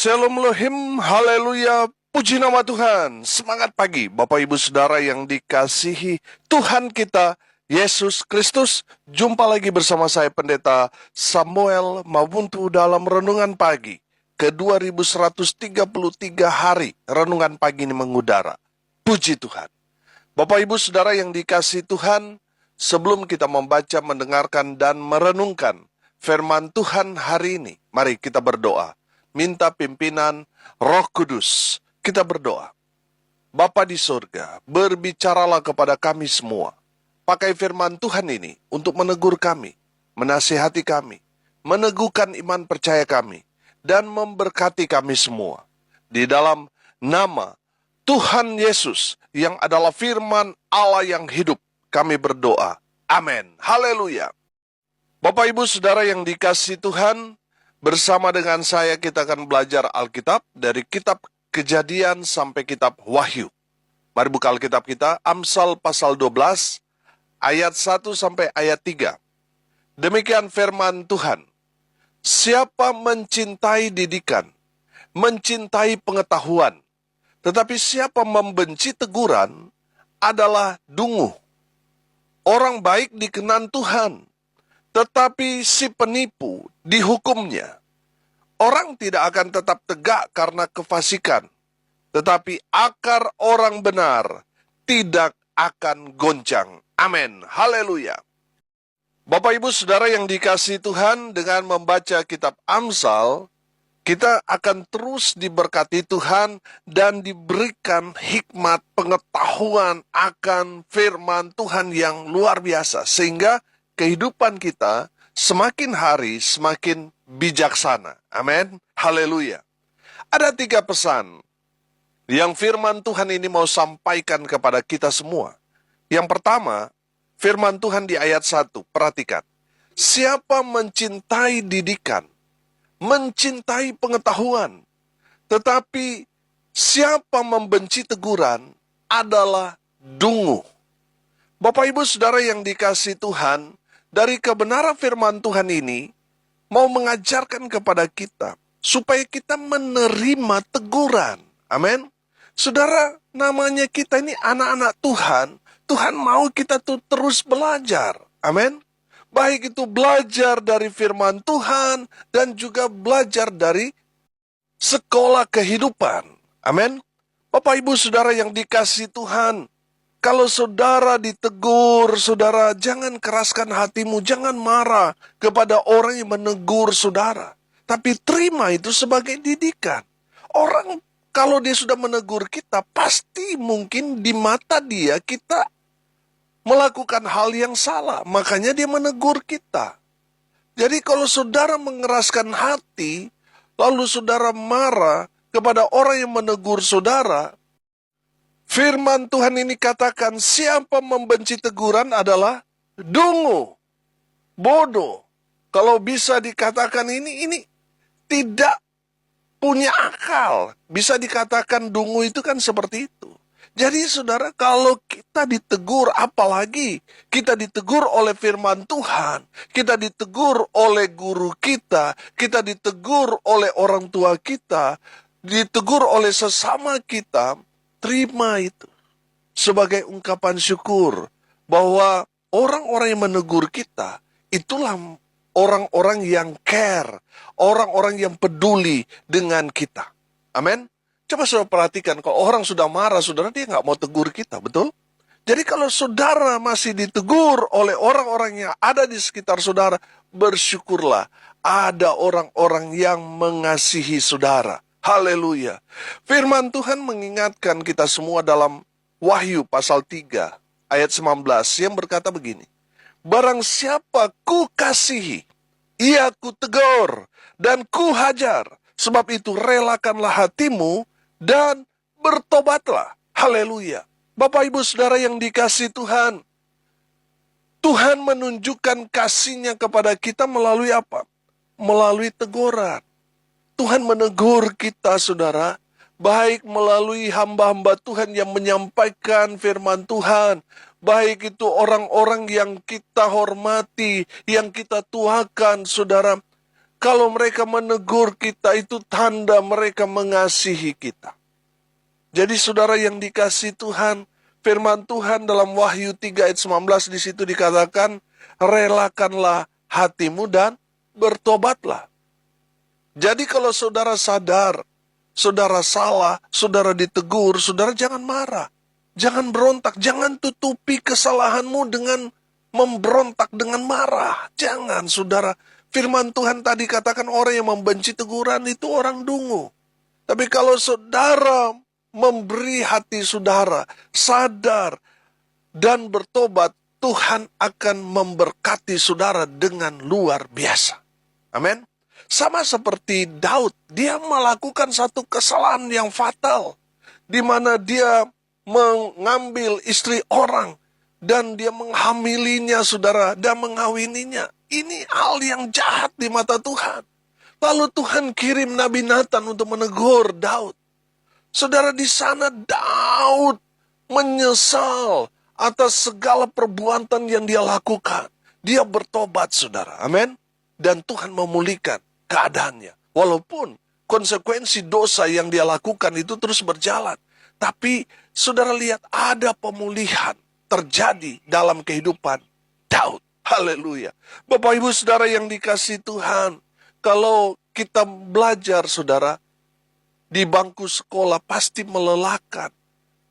Shalom Elohim, haleluya, puji nama Tuhan. Semangat pagi, Bapak Ibu Saudara yang dikasihi Tuhan kita, Yesus Kristus. Jumpa lagi bersama saya Pendeta Samuel Mabuntu dalam Renungan Pagi ke 2133 hari Renungan Pagi ini mengudara. Puji Tuhan. Bapak Ibu Saudara yang dikasihi Tuhan, sebelum kita membaca, mendengarkan, dan merenungkan firman Tuhan hari ini, mari kita berdoa. Minta pimpinan Roh Kudus. Kita berdoa. Bapa di surga, berbicaralah kepada kami semua. Pakai firman Tuhan ini untuk menegur kami, menasihati kami, meneguhkan iman percaya kami, dan memberkati kami semua. Di dalam nama Tuhan Yesus yang adalah firman Allah yang hidup, kami berdoa. Amin. Haleluya. Bapak Ibu Saudara yang dikasihi Tuhan, bersama dengan saya kita akan belajar Alkitab dari kitab Kejadian sampai kitab Wahyu. Mari buka Alkitab kita, Amsal pasal 12, ayat 1 sampai ayat 3. Demikian firman Tuhan. Siapa mencintai didikan, mencintai pengetahuan, tetapi siapa membenci teguran adalah dungu. Orang baik dikenan Tuhan, tetapi si penipu dihukumnya. Orang tidak akan tetap tegak karena kefasikan, tetapi akar orang benar tidak akan goncang. Amin. Haleluya. Bapak Ibu Saudara yang dikasihi Tuhan, dengan membaca kitab Amsal, kita akan terus diberkati Tuhan dan diberikan hikmat pengetahuan akan firman Tuhan yang luar biasa, sehingga kehidupan kita semakin hari semakin bijaksana. Amin. Haleluya. Ada 3 pesan yang firman Tuhan ini mau sampaikan kepada kita semua. Yang pertama, firman Tuhan di ayat 1. Perhatikan. Siapa mencintai didikan, mencintai pengetahuan, tetapi siapa membenci teguran adalah dungu. Bapak Ibu Saudara yang dikasihi Tuhan, dari kebenaran firman Tuhan ini mau mengajarkan kepada kita supaya kita menerima teguran. Amin. Saudara, namanya kita ini anak-anak Tuhan. Tuhan mau kita tuh terus belajar. Amin. Baik itu belajar dari firman Tuhan dan juga belajar dari sekolah kehidupan. Amin. Bapak Ibu Saudara yang dikasihi Tuhan, kalau saudara ditegur, saudara jangan keraskan hatimu, jangan marah kepada orang yang menegur saudara. Tapi terima itu sebagai didikan. Orang kalau dia sudah menegur kita, pasti mungkin di mata dia kita melakukan hal yang salah. Makanya dia menegur kita. Jadi kalau saudara mengeraskan hati, lalu saudara marah kepada orang yang menegur saudara, firman Tuhan ini katakan, siapa membenci teguran adalah dungu, bodoh. Kalau bisa dikatakan ini tidak punya akal. Bisa dikatakan dungu itu kan seperti itu. Jadi saudara, kalau kita ditegur, apalagi kita ditegur oleh firman Tuhan, kita ditegur oleh guru kita ditegur oleh orang tua kita, ditegur oleh sesama kita, terima itu sebagai ungkapan syukur bahwa orang-orang yang menegur kita itulah orang-orang yang care, orang-orang yang peduli dengan kita. Amin. Coba saudara perhatikan, kalau orang sudah marah, saudara dia nggak mau tegur kita, betul? Jadi kalau saudara masih ditegur oleh orang-orang yang ada di sekitar saudara, bersyukurlah ada orang-orang yang mengasihi saudara. Haleluya. Firman Tuhan mengingatkan kita semua dalam Wahyu pasal 3 ayat 19 yang berkata begini. Barang siapa ku kasihi, ia ku tegur dan ku hajar. Sebab itu relakanlah hatimu dan bertobatlah. Haleluya. Bapak Ibu Saudara yang dikasihi Tuhan, Tuhan menunjukkan kasih-Nya kepada kita melalui apa? Melalui teguran. Tuhan menegur kita, saudara, baik melalui hamba-hamba Tuhan yang menyampaikan firman Tuhan, baik itu orang-orang yang kita hormati, yang kita tuakan, saudara. Kalau mereka menegur kita, itu tanda mereka mengasihi kita. Jadi saudara yang dikasihi Tuhan, firman Tuhan dalam Wahyu 3 ayat 19 di situ dikatakan, relakanlah hatimu dan bertobatlah. Jadi kalau saudara sadar, saudara salah, saudara ditegur, saudara jangan marah. Jangan berontak, jangan tutupi kesalahanmu dengan memberontak, dengan marah. Jangan, saudara. Firman Tuhan tadi katakan orang yang membenci teguran itu orang dungu. Tapi kalau saudara memberi hati saudara, sadar, dan bertobat, Tuhan akan memberkati saudara dengan luar biasa. Amin. Sama seperti Daud, dia melakukan satu kesalahan yang fatal, di mana dia mengambil istri orang, dan dia menghamilinya, saudara, dan mengawininya. Ini hal yang jahat di mata Tuhan. Lalu Tuhan kirim Nabi Nathan untuk menegur Daud. Saudara, di sana Daud menyesal atas segala perbuatan yang dia lakukan. Dia bertobat, saudara. Amin. Dan Tuhan memulihkan keadaannya. Walaupun konsekuensi dosa yang dia lakukan itu terus berjalan. Tapi saudara lihat ada pemulihan terjadi dalam kehidupan Daud. Haleluya. Bapak ibu saudara yang dikasihi Tuhan. Kalau kita belajar saudara, di bangku sekolah pasti melelahkan.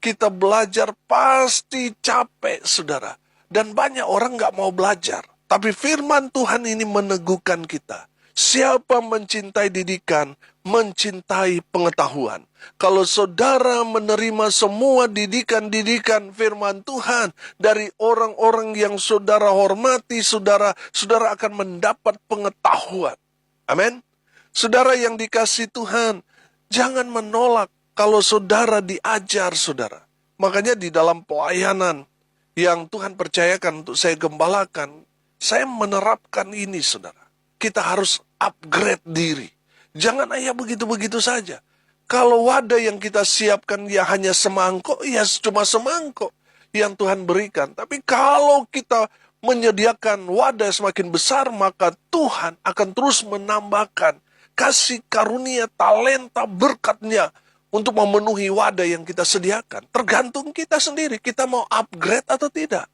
Kita belajar pasti capek saudara. Dan banyak orang gak mau belajar. Tapi firman Tuhan ini meneguhkan kita. Siapa mencintai didikan, mencintai pengetahuan. Kalau saudara menerima semua didikan-didikan firman Tuhan dari orang-orang yang saudara hormati, saudara akan mendapat pengetahuan. Amin. Saudara yang dikasihi Tuhan, jangan menolak kalau saudara diajar, saudara. Makanya di dalam pelayanan yang Tuhan percayakan untuk saya gembalakan, saya menerapkan ini, saudara. Kita harus upgrade diri. Jangan begitu-begitu saja. Kalau wadah yang kita siapkan ya hanya semangkok, ya cuma semangkok yang Tuhan berikan. Tapi kalau kita menyediakan wadah semakin besar, maka Tuhan akan terus menambahkan kasih karunia, talenta, berkatnya untuk memenuhi wadah yang kita sediakan. Tergantung kita sendiri, kita mau upgrade atau tidak.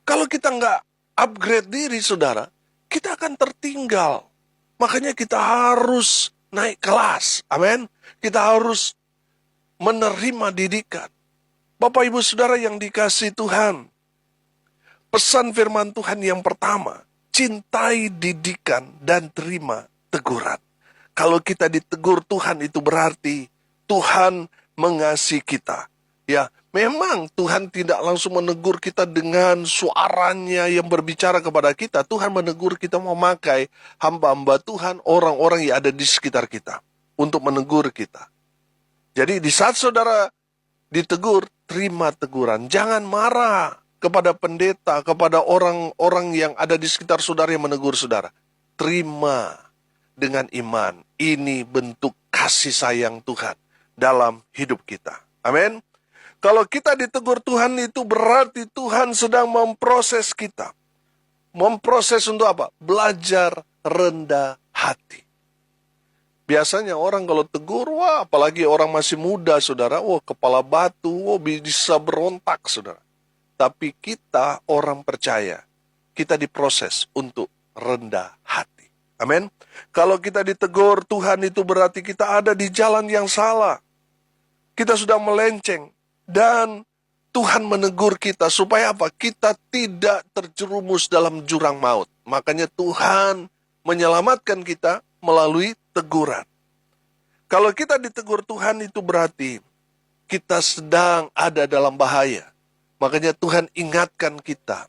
Kalau kita nggak upgrade diri, saudara, kita akan tertinggal. Makanya kita harus naik kelas. Amin. Kita harus menerima didikan. Bapak ibu saudara yang dikasihi Tuhan, pesan firman Tuhan yang pertama, cintai didikan dan terima teguran. Kalau kita ditegur Tuhan, itu berarti Tuhan mengasihi kita. Ya, memang Tuhan tidak langsung menegur kita dengan suaranya yang berbicara kepada kita. Tuhan menegur kita memakai hamba-hamba Tuhan, orang-orang yang ada di sekitar kita untuk menegur kita. Jadi di saat saudara ditegur, terima teguran. Jangan marah kepada pendeta, kepada orang-orang yang ada di sekitar saudara yang menegur saudara. Terima dengan iman. Ini bentuk kasih sayang Tuhan dalam hidup kita. Amin. Kalau kita ditegur Tuhan, itu berarti Tuhan sedang memproses kita. Memproses untuk apa? Belajar rendah hati. Biasanya orang kalau tegur, wah apalagi orang masih muda saudara, wah kepala batu, wah bisa berontak saudara. Tapi kita orang percaya, kita diproses untuk rendah hati. Amin. Kalau kita ditegur Tuhan, itu berarti kita ada di jalan yang salah. Kita sudah melenceng. Dan Tuhan menegur kita supaya apa? Kita tidak terjerumus dalam jurang maut. Makanya Tuhan menyelamatkan kita melalui teguran. Kalau kita ditegur Tuhan, itu berarti kita sedang ada dalam bahaya. Makanya Tuhan ingatkan kita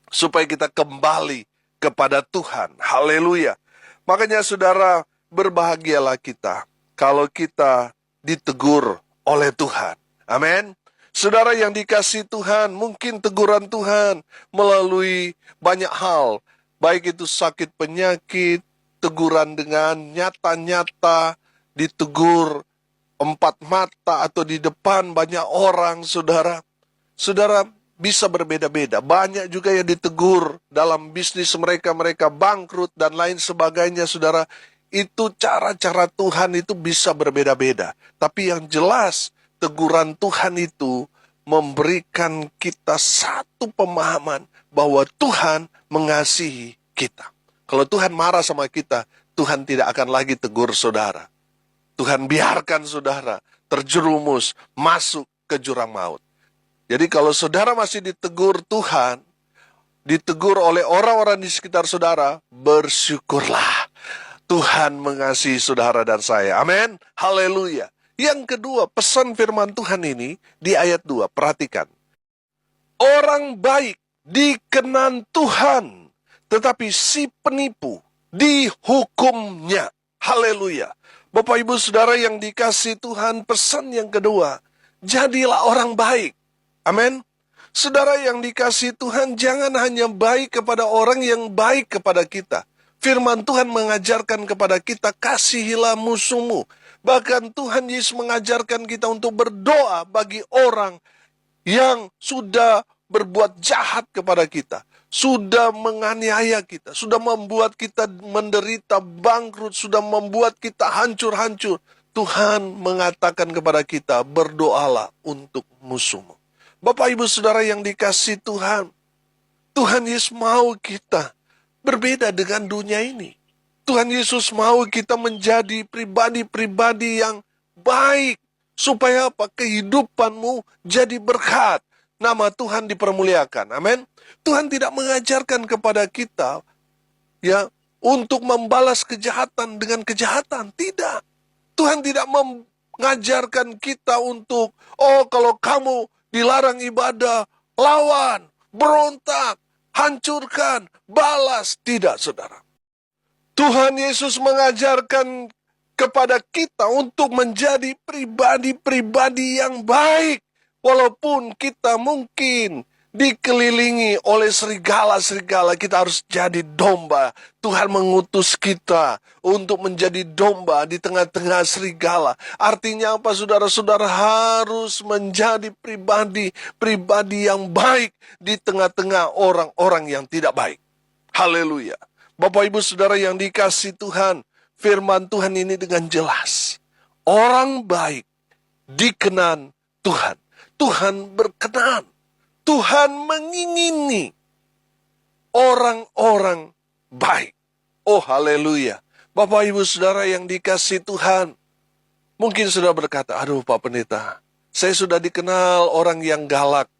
supaya kita kembali kepada Tuhan. Haleluya. Makanya saudara, berbahagialah kita kalau kita ditegur oleh Tuhan. Amin. Saudara yang dikasihi Tuhan, mungkin teguran Tuhan melalui banyak hal. Baik itu sakit penyakit, teguran dengan nyata-nyata, ditegur empat mata atau di depan banyak orang, saudara. Saudara, bisa berbeda-beda. Banyak juga yang ditegur dalam bisnis mereka bangkrut dan lain sebagainya, saudara. Itu cara-cara Tuhan itu bisa berbeda-beda. Tapi yang jelas, teguran Tuhan itu memberikan kita satu pemahaman bahwa Tuhan mengasihi kita. Kalau Tuhan marah sama kita, Tuhan tidak akan lagi tegur saudara. Tuhan biarkan saudara terjerumus masuk ke jurang maut. Jadi kalau saudara masih ditegur Tuhan, ditegur oleh orang-orang di sekitar saudara, bersyukurlah. Tuhan mengasihi saudara dan saya. Amin. Haleluya. Yang kedua, pesan firman Tuhan ini di ayat 2. Perhatikan. Orang baik dikenan Tuhan, tetapi si penipu dihukumnya. Haleluya. Bapak ibu saudara yang dikasihi Tuhan, pesan yang kedua, jadilah orang baik. Amin. Saudara yang dikasihi Tuhan, jangan hanya baik kepada orang yang baik kepada kita. Firman Tuhan mengajarkan kepada kita, kasihilah musuhmu. Bahkan Tuhan Yesus mengajarkan kita untuk berdoa bagi orang yang sudah berbuat jahat kepada kita, sudah menganiaya kita, sudah membuat kita menderita bangkrut, sudah membuat kita hancur-hancur. Tuhan mengatakan kepada kita, berdoalah untuk musuhmu. Bapak ibu saudara yang dikasihi Tuhan, Tuhan Yesus mau kita berbeda dengan dunia ini. Tuhan Yesus mau kita menjadi pribadi-pribadi yang baik. Supaya apa? Kehidupanmu jadi berkat. Nama Tuhan dipermuliakan. Amin. Tuhan tidak mengajarkan kepada kita ya untuk membalas kejahatan dengan kejahatan. Tidak. Tuhan tidak mengajarkan kita untuk, kalau kamu dilarang ibadah, lawan, berontak, hancurkan, balas. Tidak, saudara. Tuhan Yesus mengajarkan kepada kita untuk menjadi pribadi-pribadi yang baik. Walaupun kita mungkin dikelilingi oleh serigala-serigala, kita harus jadi domba. Tuhan mengutus kita untuk menjadi domba di tengah-tengah serigala. Artinya apa, saudara-saudara? Harus menjadi pribadi yang baik di tengah-tengah orang-orang yang tidak baik. Haleluya. Bapak ibu saudara yang dikasihi Tuhan, firman Tuhan ini dengan jelas. Orang baik dikenan Tuhan. Tuhan berkenan. Tuhan mengingini orang-orang baik. Oh haleluya. Bapak ibu saudara yang dikasihi Tuhan, mungkin sudah berkata, aduh Pak Pendeta, saya sudah dikenal orang yang galak.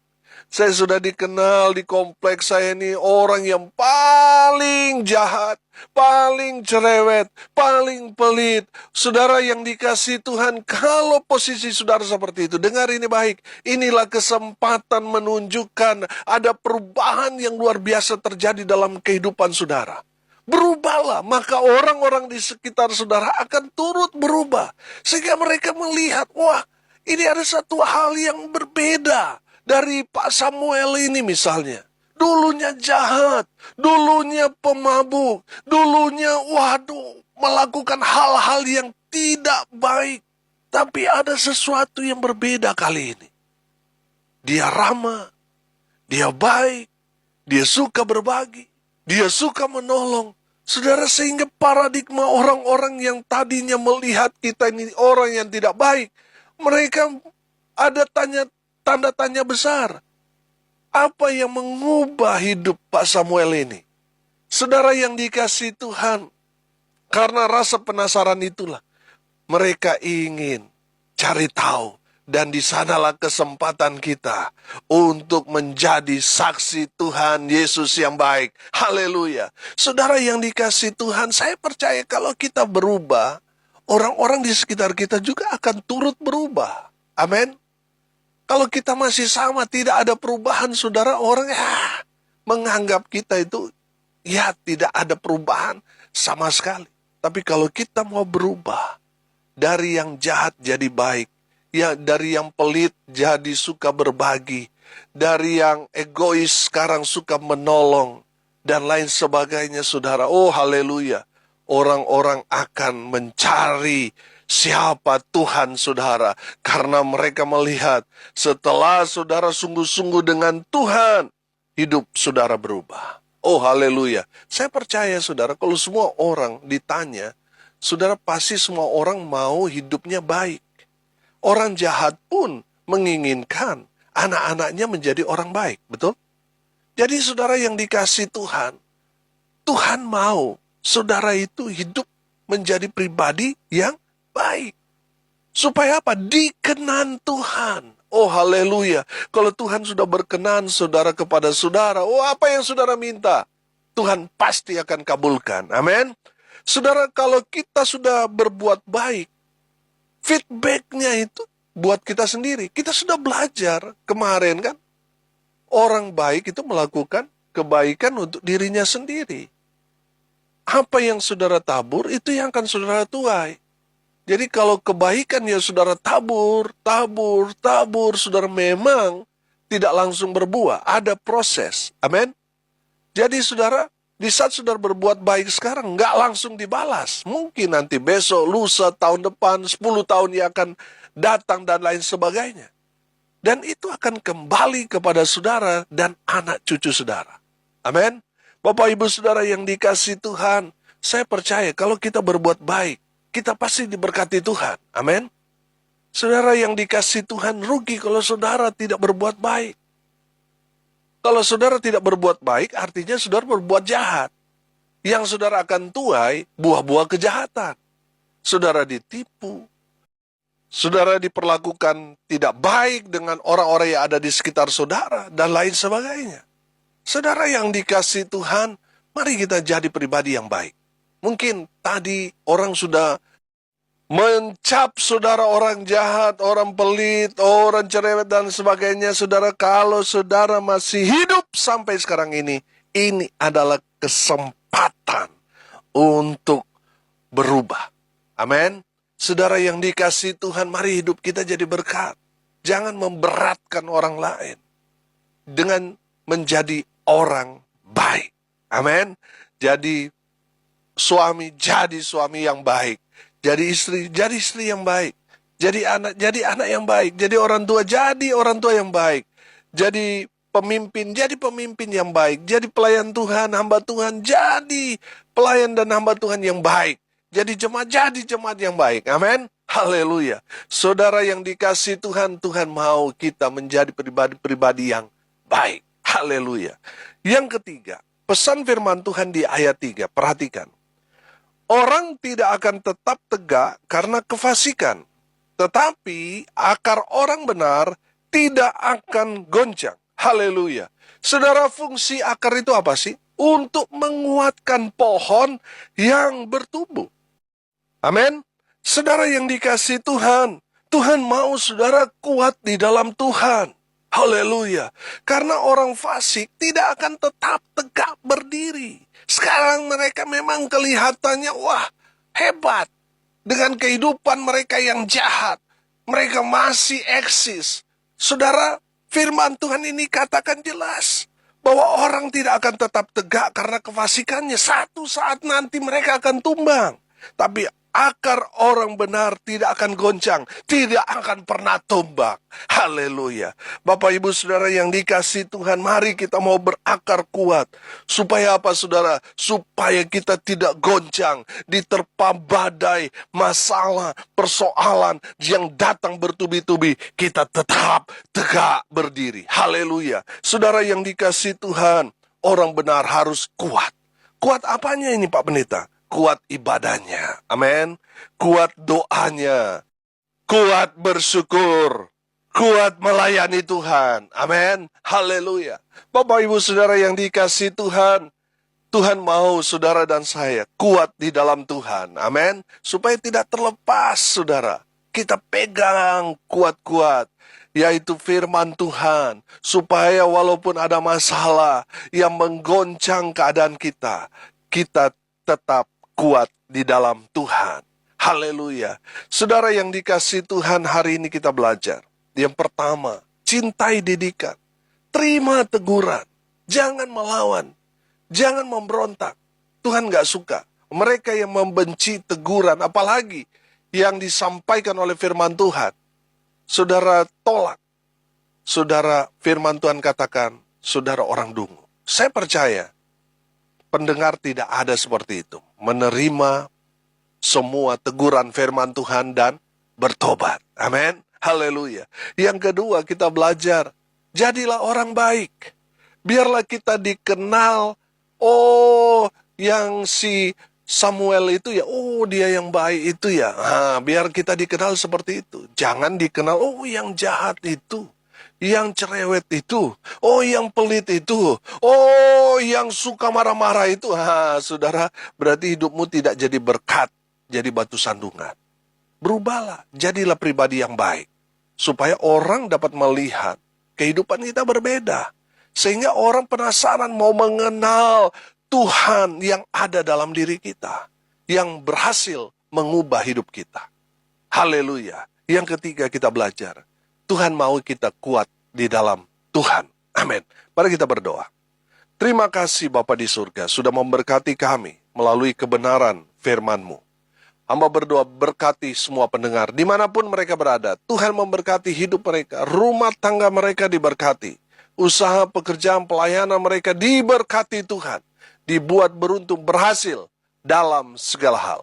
Saya sudah dikenal di kompleks saya ini orang yang paling jahat, paling cerewet, paling pelit. Saudara yang dikasihi Tuhan, kalau posisi saudara seperti itu, dengar ini baik. Inilah kesempatan menunjukkan ada perubahan yang luar biasa terjadi dalam kehidupan saudara. Berubahlah, maka orang-orang di sekitar saudara akan turut berubah. Sehingga mereka melihat, wah, ini ada satu hal yang berbeda dari Pak Samuel ini misalnya. Dulunya jahat, dulunya pemabuk, dulunya melakukan hal-hal yang tidak baik. Tapi ada sesuatu yang berbeda kali ini. Dia ramah, dia baik, dia suka berbagi, dia suka menolong. Saudara, sehingga paradigma orang-orang yang tadinya melihat kita ini orang yang tidak baik, mereka ada tanda tanya besar. Apa yang mengubah hidup Pak Samuel ini? Saudara yang dikasihi Tuhan, karena rasa penasaran itulah, mereka ingin cari tahu. Dan di sanalah kesempatan kita untuk menjadi saksi Tuhan Yesus yang baik. Haleluya. Saudara yang dikasihi Tuhan, saya percaya kalau kita berubah, orang-orang di sekitar kita juga akan turut berubah. Amin. Kalau kita masih sama, tidak ada perubahan, saudara, orang menganggap kita itu tidak ada perubahan sama sekali. Tapi kalau kita mau berubah, dari yang jahat jadi baik, dari yang pelit jadi suka berbagi, dari yang egois sekarang suka menolong, dan lain sebagainya, saudara. Oh haleluya. Orang-orang akan mencari siapa Tuhan saudara. Karena mereka melihat setelah saudara sungguh-sungguh dengan Tuhan, hidup saudara berubah. Oh haleluya. Saya percaya saudara, kalau semua orang ditanya, saudara pasti semua orang mau hidupnya baik. Orang jahat pun menginginkan anak-anaknya menjadi orang baik, betul? Jadi saudara yang dikasih Tuhan, Tuhan mau saudara itu hidup menjadi pribadi yang baik. Supaya apa? Dikenan Tuhan. Oh haleluya. Kalau Tuhan sudah berkenan saudara kepada saudara, oh apa yang saudara minta, Tuhan pasti akan kabulkan. Amin. Saudara, kalau kita sudah berbuat baik, feedbacknya itu buat kita sendiri. Kita sudah belajar kemarin kan. Orang baik itu melakukan kebaikan untuk dirinya sendiri. Apa yang saudara tabur, itu yang akan saudara tuai. Jadi kalau kebaikan ya saudara tabur, saudara memang tidak langsung berbuah. Ada proses. Amin. Jadi saudara, di saat saudara berbuat baik sekarang, nggak langsung dibalas. Mungkin nanti besok, lusa, tahun depan, 10 tahun yang akan datang dan lain sebagainya. Dan itu akan kembali kepada saudara dan anak cucu saudara. Amin. Bapak ibu saudara yang dikasih Tuhan, saya percaya kalau kita berbuat baik, kita pasti diberkati Tuhan. Amin. Saudara yang dikasih Tuhan, rugi kalau saudara tidak berbuat baik. Kalau saudara tidak berbuat baik, artinya saudara berbuat jahat. Yang saudara akan tuai buah-buah kejahatan. Saudara ditipu. Saudara diperlakukan tidak baik dengan orang-orang yang ada di sekitar saudara, dan lain sebagainya. Saudara yang dikasih Tuhan, mari kita jadi pribadi yang baik. Mungkin tadi orang sudah mencap saudara orang jahat, orang pelit, orang cerewet dan sebagainya. Saudara, kalau saudara masih hidup sampai sekarang ini adalah kesempatan untuk berubah. Amin. Saudara yang dikasih Tuhan, mari hidup kita jadi berkat. Jangan memberatkan orang lain dengan menjadi orang baik. Amin. Jadi suami yang baik. Jadi istri yang baik. Jadi anak yang baik. Jadi orang tua yang baik. Jadi pemimpin yang baik. Jadi pelayan Tuhan, hamba Tuhan, jadi pelayan dan hamba Tuhan yang baik. Jadi jemaat yang baik. Amin. Haleluya. Saudara yang dikasih Tuhan, Tuhan mau kita menjadi pribadi yang baik. Haleluya. Yang ketiga, pesan firman Tuhan di ayat 3. Perhatikan. Orang tidak akan tetap tegak karena kefasikan, tetapi akar orang benar tidak akan goncang. Haleluya. Saudara, fungsi akar itu apa sih? Untuk menguatkan pohon yang bertumbuh. Amin. Saudara yang dikasih Tuhan, Tuhan mau saudara kuat di dalam Tuhan. Haleluya. Karena orang fasik tidak akan tetap tegak berdiri. Sekarang mereka memang kelihatannya, wah, hebat. Dengan kehidupan mereka yang jahat. Mereka masih eksis. Saudara, firman Tuhan ini katakan jelas. Bahwa orang tidak akan tetap tegak karena kefasikannya. Satu saat nanti mereka akan tumbang. Tapi akar orang benar tidak akan goncang, tidak akan pernah tumbang. Haleluya. Bapak ibu saudara yang dikasih Tuhan, mari kita mau berakar kuat. Supaya apa saudara? Supaya kita tidak goncang, diterpa badai, masalah, persoalan yang datang bertubi-tubi. Kita tetap tegak berdiri. Haleluya. Saudara yang dikasih Tuhan, orang benar harus kuat. Kuat apanya ini Pak Pendeta? Kuat ibadahnya, amin. Kuat doanya, kuat bersyukur, kuat melayani Tuhan, amin. Haleluya. Bapak ibu saudara yang dikasih Tuhan, Tuhan mau saudara dan saya kuat di dalam Tuhan, amin. Supaya tidak terlepas saudara, kita pegang kuat-kuat, yaitu firman Tuhan. Supaya walaupun ada masalah yang menggoncang keadaan kita, kita tetap kuat di dalam Tuhan. Haleluya. Saudara yang dikasih Tuhan, hari ini kita belajar. Yang pertama, cintai didikan. Terima teguran. Jangan melawan. Jangan memberontak. Tuhan gak suka. Mereka yang membenci teguran, apalagi yang disampaikan oleh firman Tuhan, saudara tolak. Saudara, firman Tuhan katakan, saudara orang dungu. Saya percaya, pendengar tidak ada seperti itu. Menerima semua teguran firman Tuhan dan bertobat. Amin. Haleluya. Yang kedua, kita belajar, jadilah orang baik. Biarlah kita dikenal, oh yang si Samuel itu ya, oh dia yang baik itu ya. Biar kita dikenal seperti itu. Jangan dikenal, oh yang jahat itu, yang cerewet itu, oh yang pelit itu, oh yang suka marah-marah itu. Saudara, berarti hidupmu tidak jadi berkat, jadi batu sandungan. Berubahlah, jadilah pribadi yang baik. Supaya orang dapat melihat kehidupan kita berbeda. Sehingga orang penasaran mau mengenal Tuhan yang ada dalam diri kita. Yang berhasil mengubah hidup kita. Haleluya. Yang ketiga kita belajar. Tuhan mau kita kuat di dalam Tuhan. Amin. Mari kita berdoa. Terima kasih Bapa di surga sudah memberkati kami melalui kebenaran firman-Mu. Hamba berdoa berkati semua pendengar dimanapun mereka berada. Tuhan memberkati hidup mereka, rumah tangga mereka diberkati. Usaha, pekerjaan, pelayanan mereka diberkati Tuhan. Dibuat beruntung, berhasil dalam segala hal.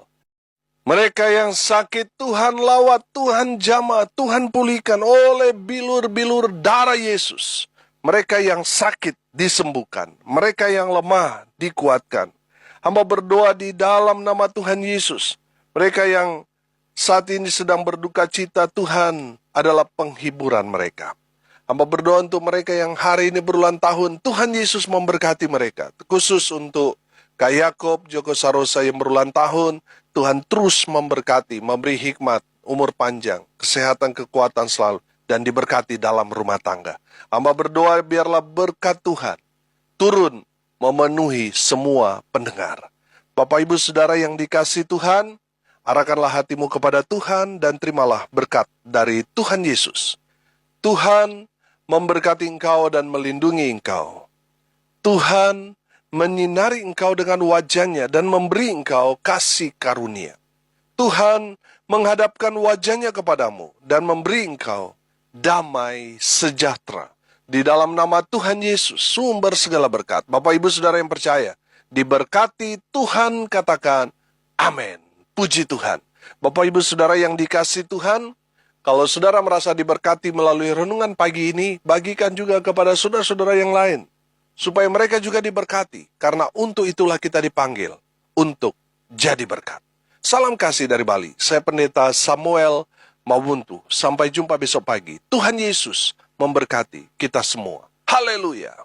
Mereka yang sakit Tuhan lawat, Tuhan jamah, Tuhan pulihkan oleh bilur-bilur darah Yesus. Mereka yang sakit disembuhkan, mereka yang lemah dikuatkan. Hamba berdoa di dalam nama Tuhan Yesus. Mereka yang saat ini sedang berduka cita, Tuhan adalah penghiburan mereka. Hamba berdoa untuk mereka yang hari ini berulang tahun, Tuhan Yesus memberkati mereka. Khusus untuk Kak Yakob, Joko Sarosa yang berulang tahun, Tuhan terus memberkati, memberi hikmat, umur panjang, kesehatan, kekuatan selalu, dan diberkati dalam rumah tangga. Hamba berdoa biarlah berkat Tuhan turun memenuhi semua pendengar. Bapak Ibu Saudara yang dikasihi Tuhan, arahkanlah hatimu kepada Tuhan dan terimalah berkat dari Tuhan Yesus. Tuhan memberkati engkau dan melindungi engkau. Tuhan menyinari engkau dengan wajahnya dan memberi engkau kasih karunia. Tuhan menghadapkan wajahnya kepadamu dan memberi engkau damai sejahtera. Di dalam nama Tuhan Yesus, sumber segala berkat. Bapak Ibu Saudara yang percaya, diberkati Tuhan, katakan amin. Puji Tuhan. Bapak Ibu Saudara yang dikasihi Tuhan, kalau saudara merasa diberkati melalui renungan pagi ini, bagikan juga kepada saudara-saudara yang lain. Supaya mereka juga diberkati. Karena untuk itulah kita dipanggil. Untuk jadi berkat. Salam kasih dari Bali. Saya Pendeta Samuel Mawuntu. Sampai jumpa besok pagi. Tuhan Yesus memberkati kita semua. Haleluya.